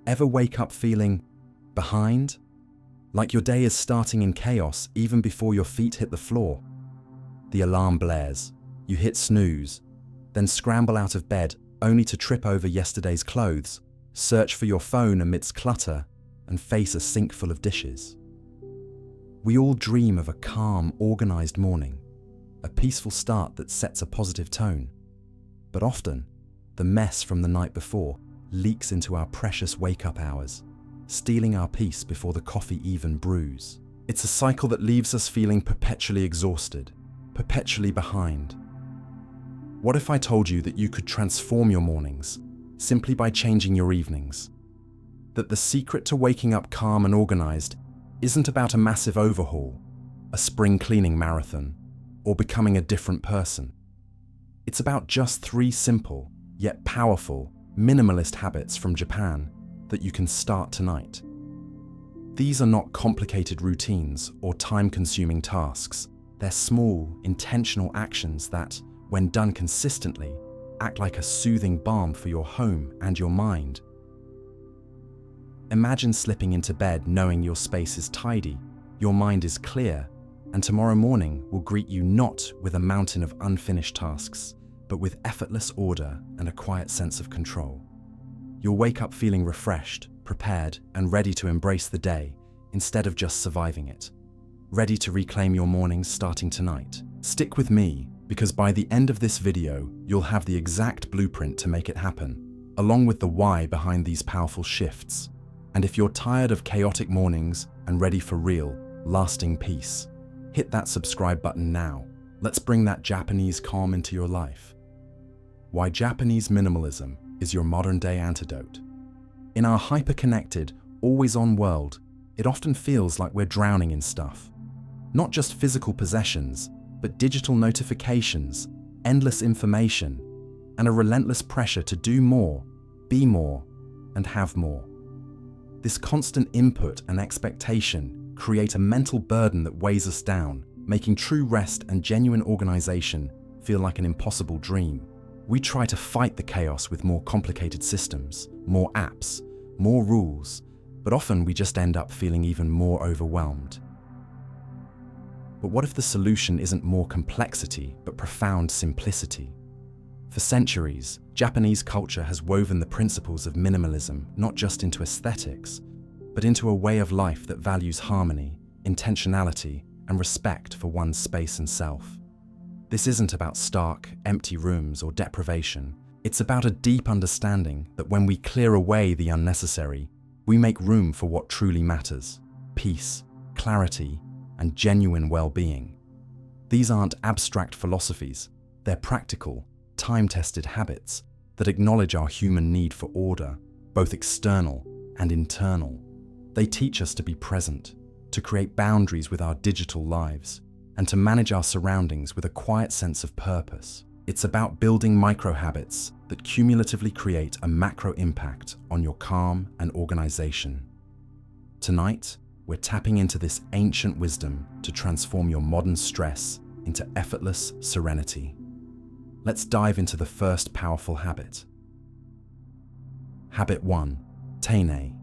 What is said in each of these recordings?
Ever wake up feeling behind? Like your day is starting in chaos even before your feet hit the floor? The alarm blares, you hit snooze, then scramble out of bed only to trip over yesterday's clothes, search for your phone amidst clutter, and face a sink full of dishes. We all dream of a calm, organized morning, a peaceful start that sets a positive tone. But often, the mess from the night before leaks into our precious wake-up hours, stealing our peace before the coffee even brews. It's a cycle that leaves us feeling perpetually exhausted, perpetually behind. What if I told you that you could transform your mornings simply by changing your evenings? That the secret to waking up calm and organized isn't about a massive overhaul, a spring cleaning marathon, or becoming a different person. It's about just 3 simple, yet powerful, minimalist habits from Japan that you can start tonight. These are not complicated routines or time-consuming tasks. They're small, intentional actions that, when done consistently, act like a soothing balm for your home and your mind. Imagine slipping into bed knowing your space is tidy, your mind is clear, and tomorrow morning will greet you not with a mountain of unfinished tasks, but with effortless order and a quiet sense of control. You'll wake up feeling refreshed, prepared, and ready to embrace the day instead of just surviving it. Ready to reclaim your mornings starting tonight. Stick with me, because by the end of this video, you'll have the exact blueprint to make it happen, along with the why behind these powerful shifts. And if you're tired of chaotic mornings and ready for real, lasting peace, hit that subscribe button now. Let's bring that Japanese calm into your life. Why Japanese minimalism is your modern-day antidote. In our hyper-connected, always-on world, it often feels like we're drowning in stuff. Not just physical possessions, but digital notifications, endless information, and a relentless pressure to do more, be more, and have more. This constant input and expectation create a mental burden that weighs us down, making true rest and genuine organization feel like an impossible dream. We try to fight the chaos with more complicated systems, more apps, more rules, but often we just end up feeling even more overwhelmed. But what if the solution isn't more complexity, but profound simplicity? For centuries, Japanese culture has woven the principles of minimalism not just into aesthetics, but into a way of life that values harmony, intentionality, and respect for one's space and self. This isn't about stark, empty rooms or deprivation. It's about a deep understanding that when we clear away the unnecessary, we make room for what truly matters: peace, clarity, and genuine well-being. These aren't abstract philosophies, they're practical, time-tested habits that acknowledge our human need for order, both external and internal. They teach us to be present, to create boundaries with our digital lives, and to manage our surroundings with a quiet sense of purpose. It's about building micro-habits that cumulatively create a macro impact on your calm and organization. Tonight, we're tapping into this ancient wisdom to transform your modern stress into effortless serenity. Let's dive into the first powerful habit. Habit 1. Teinei,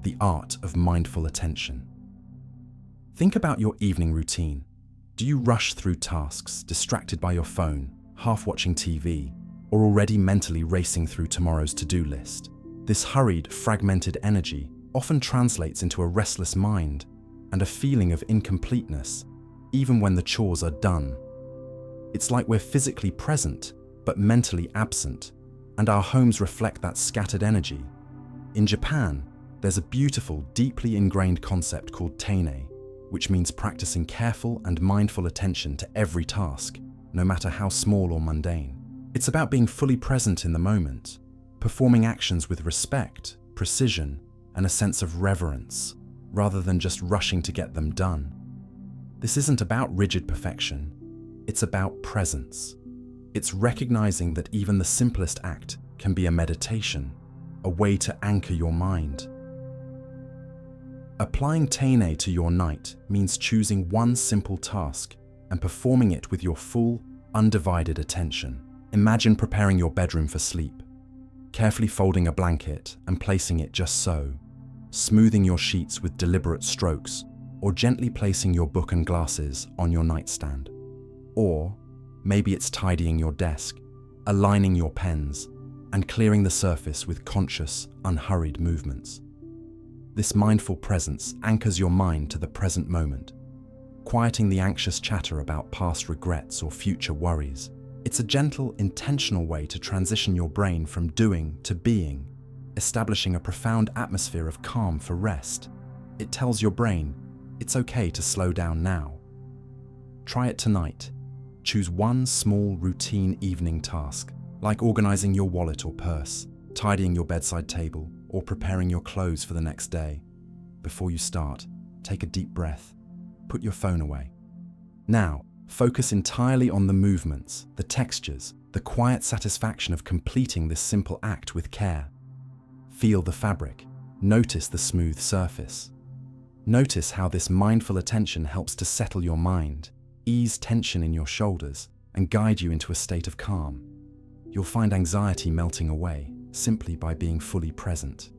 the art of mindful attention. Think about your evening routine. Do you rush through tasks, distracted by your phone, half watching TV, or already mentally racing through tomorrow's to-do list? This hurried, fragmented energy often translates into a restless mind and a feeling of incompleteness, even when the chores are done. It's like we're physically present, but mentally absent, and our homes reflect that scattered energy. In Japan, there's a beautiful, deeply ingrained concept called Teinei, which means practicing careful and mindful attention to every task, no matter how small or mundane. It's about being fully present in the moment, performing actions with respect, precision, and a sense of reverence, rather than just rushing to get them done. This isn't about rigid perfection, it's about presence. It's recognizing that even the simplest act can be a meditation, a way to anchor your mind. Applying Teinei to your night means choosing one simple task and performing it with your full, undivided attention. Imagine preparing your bedroom for sleep. carefully folding a blanket and placing it just so, smoothing your sheets with deliberate strokes, or gently placing your book and glasses on your nightstand. Or maybe it's tidying your desk, aligning your pens, and clearing the surface with conscious, unhurried movements. This mindful presence anchors your mind to the present moment, quieting the anxious chatter about past regrets or future worries. It's a gentle, intentional way to transition your brain from doing to being, establishing a profound atmosphere of calm for rest. It tells your brain, it's okay to slow down now. Try it tonight. Choose one small, routine evening task, like organizing your wallet or purse, tidying your bedside table, or preparing your clothes for the next day. Before you start, take a deep breath. Put your phone away. Now, focus entirely on the movements, the textures, the quiet satisfaction of completing this simple act with care. Feel the fabric. Notice the smooth surface. Notice how this mindful attention helps to settle your mind, ease tension in your shoulders, and guide you into a state of calm. You'll find anxiety melting away simply by being fully present.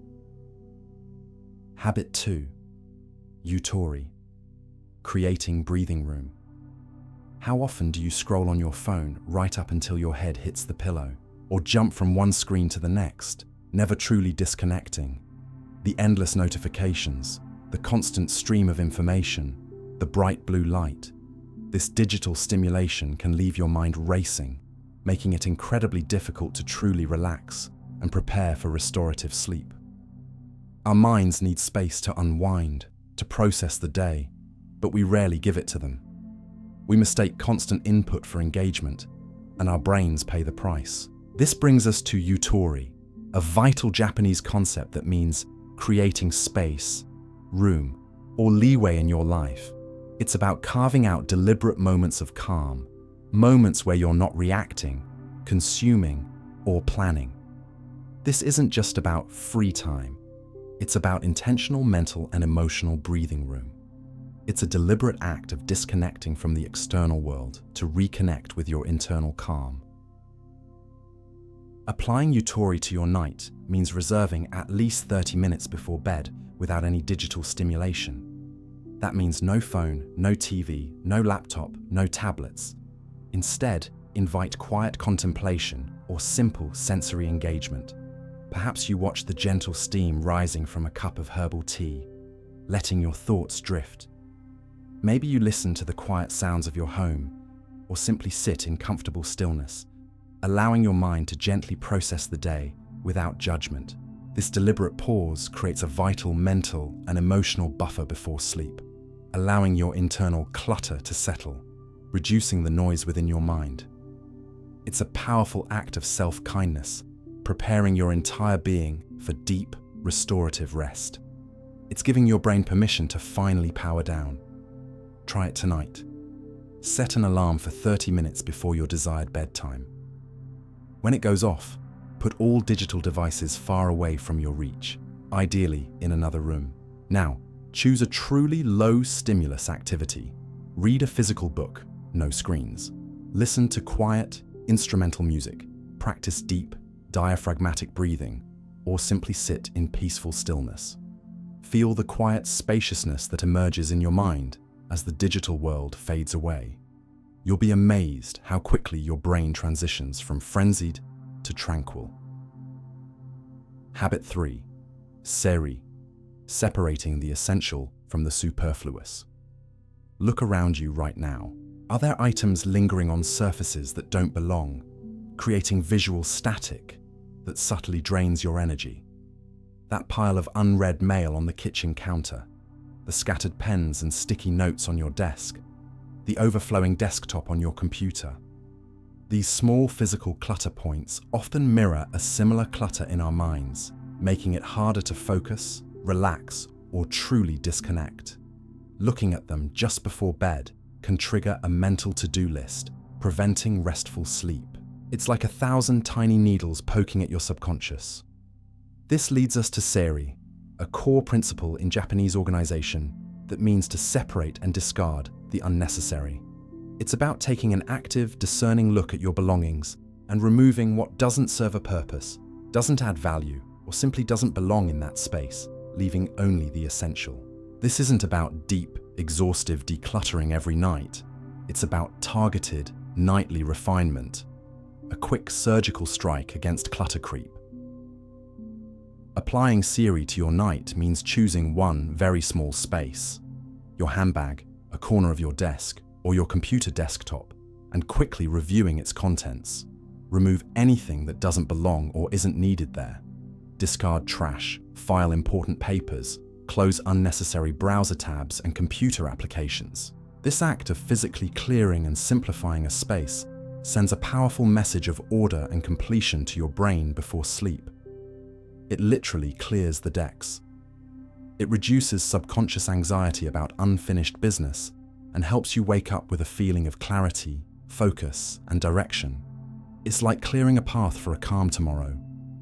Habit 2. Utori. Creating breathing room. How often do you scroll on your phone right up until your head hits the pillow, or jump from one screen to the next, never truly disconnecting? The endless notifications, the constant stream of information, the bright blue light. This digital stimulation can leave your mind racing, making it incredibly difficult to truly relax and prepare for restorative sleep. Our minds need space to unwind, to process the day, but we rarely give it to them. We mistake constant input for engagement, and our brains pay the price. This brings us to Utori, a vital Japanese concept that means creating space, room, or leeway in your life. It's about carving out deliberate moments of calm, moments where you're not reacting, consuming, or planning. This isn't just about free time. It's about intentional mental and emotional breathing room. It's a deliberate act of disconnecting from the external world to reconnect with your internal calm. Applying Utori to your night means reserving at least 30 minutes before bed without any digital stimulation. That means no phone, no TV, no laptop, no tablets. Instead, invite quiet contemplation or simple sensory engagement. Perhaps you watch the gentle steam rising from a cup of herbal tea, letting your thoughts drift. Maybe you listen to the quiet sounds of your home, or simply sit in comfortable stillness, allowing your mind to gently process the day without judgment. This deliberate pause creates a vital mental and emotional buffer before sleep, allowing your internal clutter to settle, reducing the noise within your mind. It's a powerful act of self-kindness, preparing your entire being for deep, restorative rest. It's giving your brain permission to finally power down. Try it tonight. Set an alarm for 30 minutes before your desired bedtime. When it goes off, put all digital devices far away from your reach, ideally in another room. Now, choose a truly low-stimulus activity. Read a physical book, no screens. Listen to quiet, instrumental music. Practice deep, diaphragmatic breathing, or simply sit in peaceful stillness. Feel the quiet spaciousness that emerges in your mind as the digital world fades away. You'll be amazed how quickly your brain transitions from frenzied to tranquil. Habit 3. Siri. Separating the essential from the superfluous. Look around you right now. Are there items lingering on surfaces that don't belong, creating visual static that subtly drains your energy? That pile of unread mail on the kitchen counter, the scattered pens and sticky notes on your desk, the overflowing desktop on your computer. These small physical clutter points often mirror a similar clutter in our minds, making it harder to focus, relax, or truly disconnect. Looking at them just before bed can trigger a mental to-do list, preventing restful sleep. It's like 1,000 tiny needles poking at your subconscious. This leads us to Siri, a core principle in Japanese organization that means to separate and discard the unnecessary. It's about taking an active, discerning look at your belongings and removing what doesn't serve a purpose, doesn't add value, or simply doesn't belong in that space, leaving only the essential. This isn't about deep, exhaustive decluttering every night. It's about targeted, nightly refinement, a quick surgical strike against clutter creep. Applying Siri to your night means choosing one very small space, your handbag, a corner of your desk, or your computer desktop, and quickly reviewing its contents. Remove anything that doesn't belong or isn't needed there. Discard trash, file important papers, close unnecessary browser tabs and computer applications. This act of physically clearing and simplifying a space sends a powerful message of order and completion to your brain before sleep. It literally clears the decks. It reduces subconscious anxiety about unfinished business and helps you wake up with a feeling of clarity, focus, and direction. It's like clearing a path for a calm tomorrow,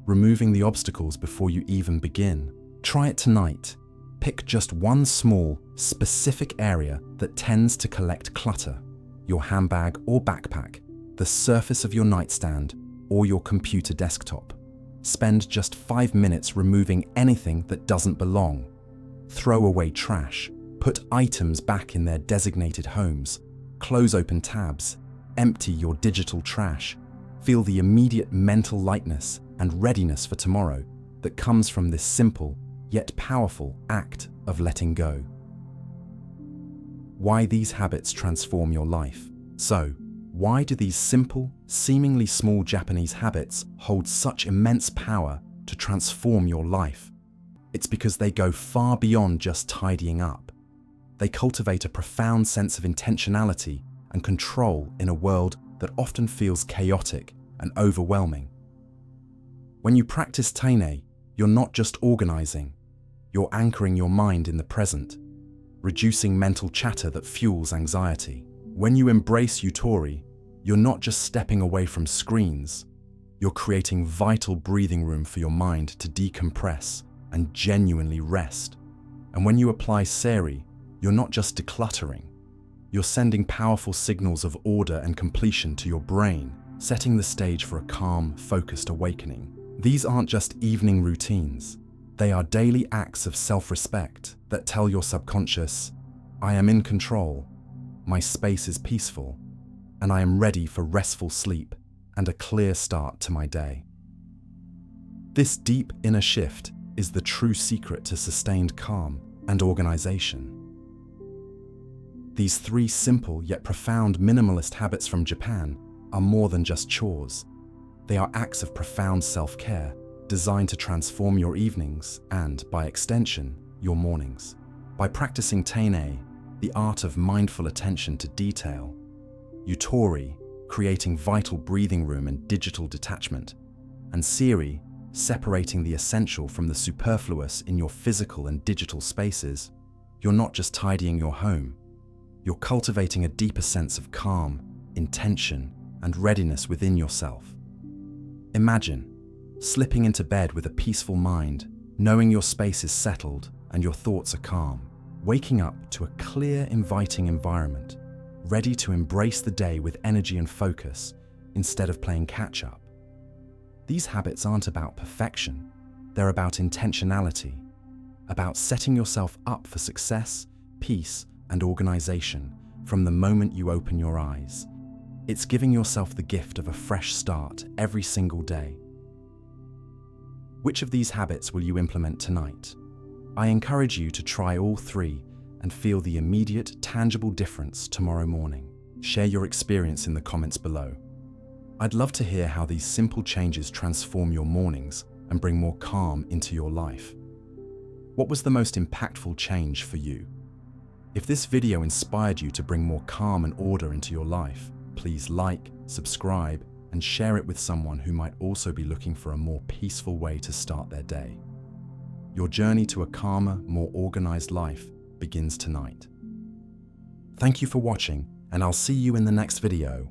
removing the obstacles before you even begin. Try it tonight. Pick just one small, specific area that tends to collect clutter: your handbag or backpack, the surface of your nightstand, or your computer desktop. Spend just 5 minutes removing anything that doesn't belong. Throw away trash, put items back in their designated homes, close open tabs, empty your digital trash. Feel the immediate mental lightness and readiness for tomorrow that comes from this simple yet powerful act of letting go. Why these habits transform your life? So, why do these simple, seemingly small Japanese habits hold such immense power to transform your life? It's because they go far beyond just tidying up. They cultivate a profound sense of intentionality and control in a world that often feels chaotic and overwhelming. When you practice Teinei, you're not just organizing, you're anchoring your mind in the present, reducing mental chatter that fuels anxiety. When you embrace Utori, you're not just stepping away from screens, you're creating vital breathing room for your mind to decompress and genuinely rest. And when you apply Siri, you're not just decluttering, you're sending powerful signals of order and completion to your brain, setting the stage for a calm, focused awakening. These aren't just evening routines. They are daily acts of self-respect that tell your subconscious, I am in control, my space is peaceful, and I am ready for restful sleep and a clear start to my day. This deep inner shift is the true secret to sustained calm and organization. These 3 simple yet profound minimalist habits from Japan are more than just chores. They are acts of profound self-care designed to transform your evenings and, by extension, your mornings. By practicing Teinei, the art of mindful attention to detail, Utori, creating vital breathing room and digital detachment, and Siri, separating the essential from the superfluous in your physical and digital spaces, you're not just tidying your home, you're cultivating a deeper sense of calm, intention, and readiness within yourself. Imagine slipping into bed with a peaceful mind, knowing your space is settled and your thoughts are calm, waking up to a clear, inviting environment, ready to embrace the day with energy and focus instead of playing catch-up. These habits aren't about perfection, they're about intentionality, about setting yourself up for success, peace, and organization from the moment you open your eyes. It's giving yourself the gift of a fresh start every single day. Which of these habits will you implement tonight? I encourage you to try all 3 and feel the immediate, tangible difference tomorrow morning. Share your experience in the comments below. I'd love to hear how these simple changes transform your mornings and bring more calm into your life. What was the most impactful change for you? If this video inspired you to bring more calm and order into your life, please like, subscribe, and share it with someone who might also be looking for a more peaceful way to start their day. Your journey to a calmer, more organized life begins tonight. Thank you for watching, and I'll see you in the next video.